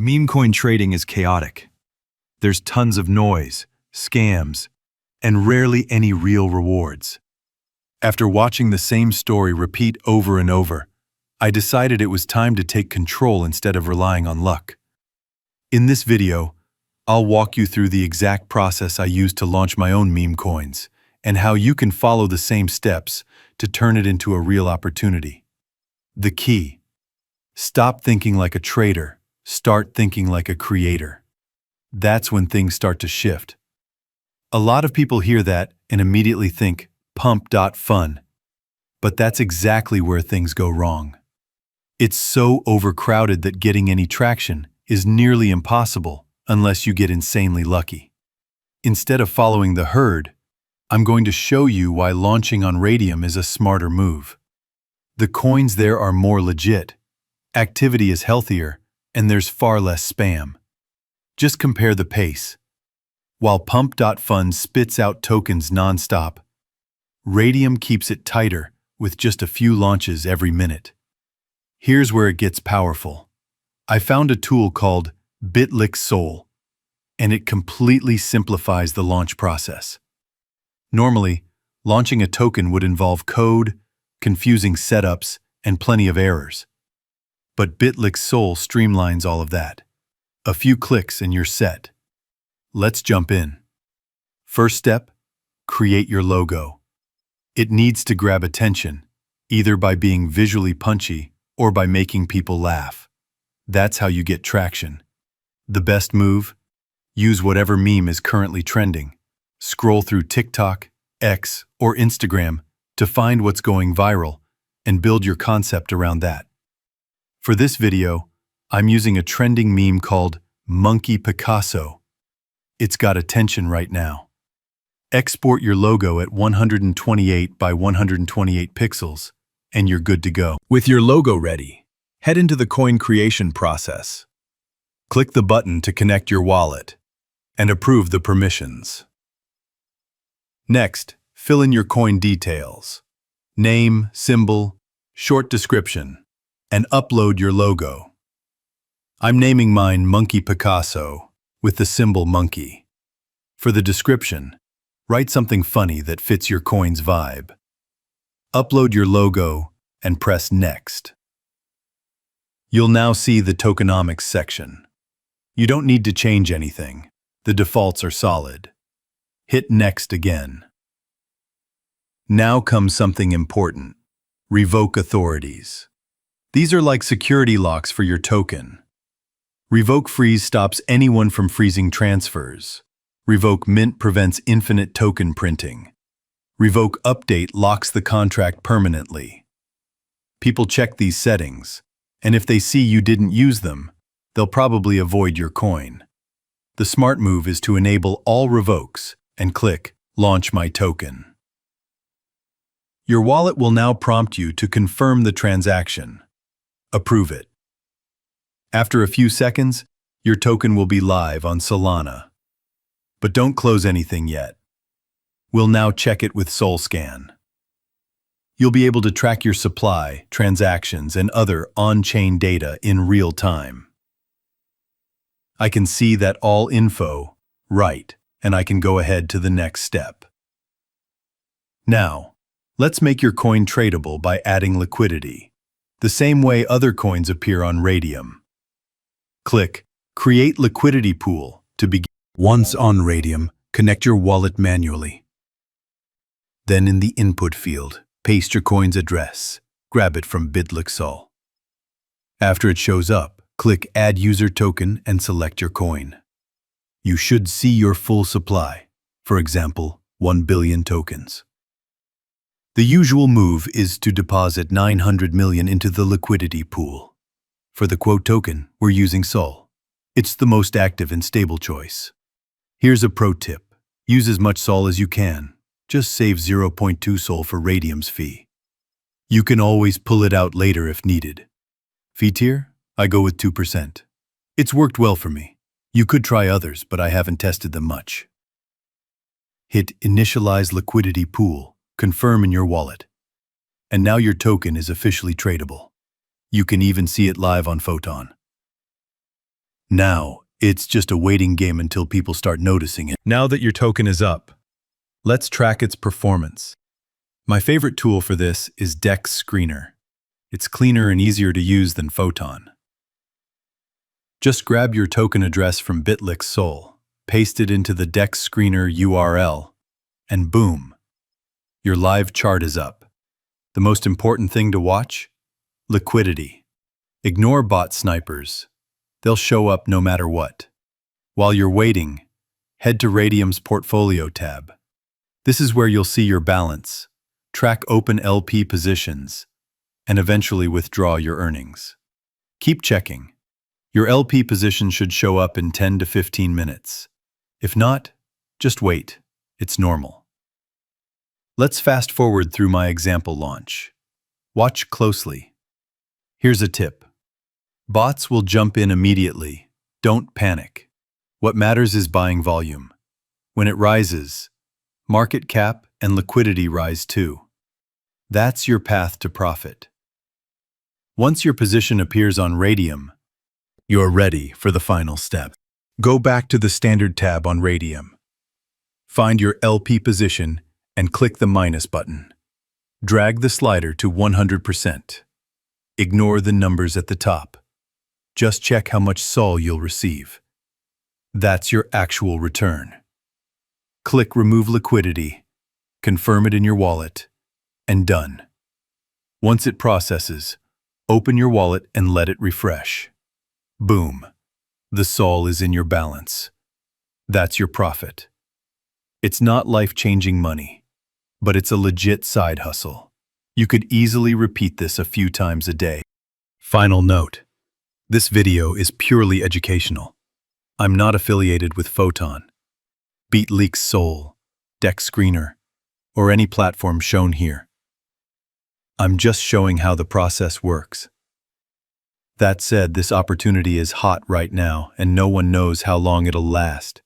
MemeCoin trading is chaotic. There's tons of noise, scams, and rarely any real rewards. After watching the same story repeat over and over, I decided it was time to take control instead of relying on luck. In this video, I'll walk you through the exact process I used to launch my own MemeCoins and how you can follow the same steps to turn it into a real opportunity. The key: stop thinking like a trader, start thinking like a creator. That's when things start to shift. A lot of people hear that and immediately think, pump.fun. But that's exactly where things go wrong. It's so overcrowded that getting any traction is nearly impossible unless you get insanely lucky. Instead of following the herd, I'm going to show you why launching on Raydium is a smarter move. The coins there are more legit, activity is healthier, and there's far less spam. Just compare the pace. While pump.fun spits out tokens nonstop, Raydium keeps it tighter with just a few launches every minute. Here's where it gets powerful. I found a tool called Sol, and it completely simplifies the launch process. Normally, launching a token would involve code, confusing setups, and plenty of errors. But Sol streamlines all of that. A few clicks and you're set. Let's jump in. First step, create your logo. It needs to grab attention, either by being visually punchy or by making people laugh. That's how you get traction. The best move? Use whatever meme is currently trending. Scroll through TikTok, X, or Instagram to find what's going viral and build your concept around that. For this video, I'm using a trending meme called Monkey Picasso. It's got attention right now. Export your logo at 128 by 128 pixels, and you're good to go. With your logo ready, head into the coin creation process. Click the button to connect your wallet and approve the permissions. Next, fill in your coin details: name, symbol, short description, and upload your logo. I'm naming mine Monkey Picasso with the symbol monkey. For the description, write something funny that fits your coin's vibe. Upload your logo and press Next. You'll now see the tokenomics section. You don't need to change anything. The defaults are solid. Hit Next again. Now comes something important: revoke authorities. These are like security locks for your token. Revoke freeze stops anyone from freezing transfers. Revoke mint prevents infinite token printing. Revoke update locks the contract permanently. People check these settings, and if they see you didn't use them, they'll probably avoid your coin. The smart move is to enable all revokes and click Launch My Token. Your wallet will now prompt you to confirm the transaction. Approve it. After a few seconds, your token will be live on Solana. But don't close anything yet. We'll now check it with SolScan. You'll be able to track your supply, transactions, and other on-chain data in real time. I can see that all info, right, and I can go ahead to the next step. Now, let's make your coin tradable by adding liquidity, the same way other coins appear on Raydium. Click Create Liquidity Pool to begin. Once on Raydium, connect your wallet manually. Then in the input field, paste your coin's address. Grab it from Sol. After it shows up, click Add User Token and select your coin. You should see your full supply, for example, 1 billion tokens. The usual move is to deposit 900 million into the liquidity pool. For the quote token, we're using Sol. It's the most active and stable choice. Here's a pro tip: use as much Sol as you can. Just save 0.2 Sol for Raydium's fee. You can always pull it out later if needed. Fee tier? I go with 2%. It's worked well for me. You could try others, but I haven't tested them much. Hit Initialize Liquidity Pool, confirm in your wallet. And now your token is officially tradable. You can even see it live on Photon. Now, it's just a waiting game until people start noticing it. Now that your token is up, let's track its performance. My favorite tool for this is DEX Screener. It's cleaner and easier to use than Photon. Just grab your token address from Bitlix Sol, paste it into the DEX Screener URL, and boom, your live chart is up. The most important thing to watch? Liquidity. Ignore bot snipers. They'll show up no matter what. While you're waiting, head to Radium's Portfolio tab. This is where you'll see your balance, track open LP positions, and eventually withdraw your earnings. Keep checking. Your LP position should show up in 10 to 15 minutes. If not, just wait. It's normal. Let's fast forward through my example launch. Watch closely. Here's a tip. Bots will jump in immediately. Don't panic. What matters is buying volume. When it rises, market cap and liquidity rise too. That's your path to profit. Once your position appears on Radium, you're ready for the final step. Go back to the Standard tab on Radium. Find your LP position and click the minus button. Drag the slider to 100%. Ignore the numbers at the top. Just check how much SOL you'll receive. That's your actual return. Click Remove Liquidity, confirm it in your wallet, and done. Once it processes, open your wallet and let it refresh. Boom. The SOL is in your balance. That's your profit. It's not life-changing money, but it's a legit side hustle. You could easily repeat this a few times a day. Final note. This video is purely educational. I'm not affiliated with Photon, Bitlix Sol, DEX Screener, or any platform shown here. I'm just showing how the process works. That said, this opportunity is hot right now, and no one knows how long it'll last.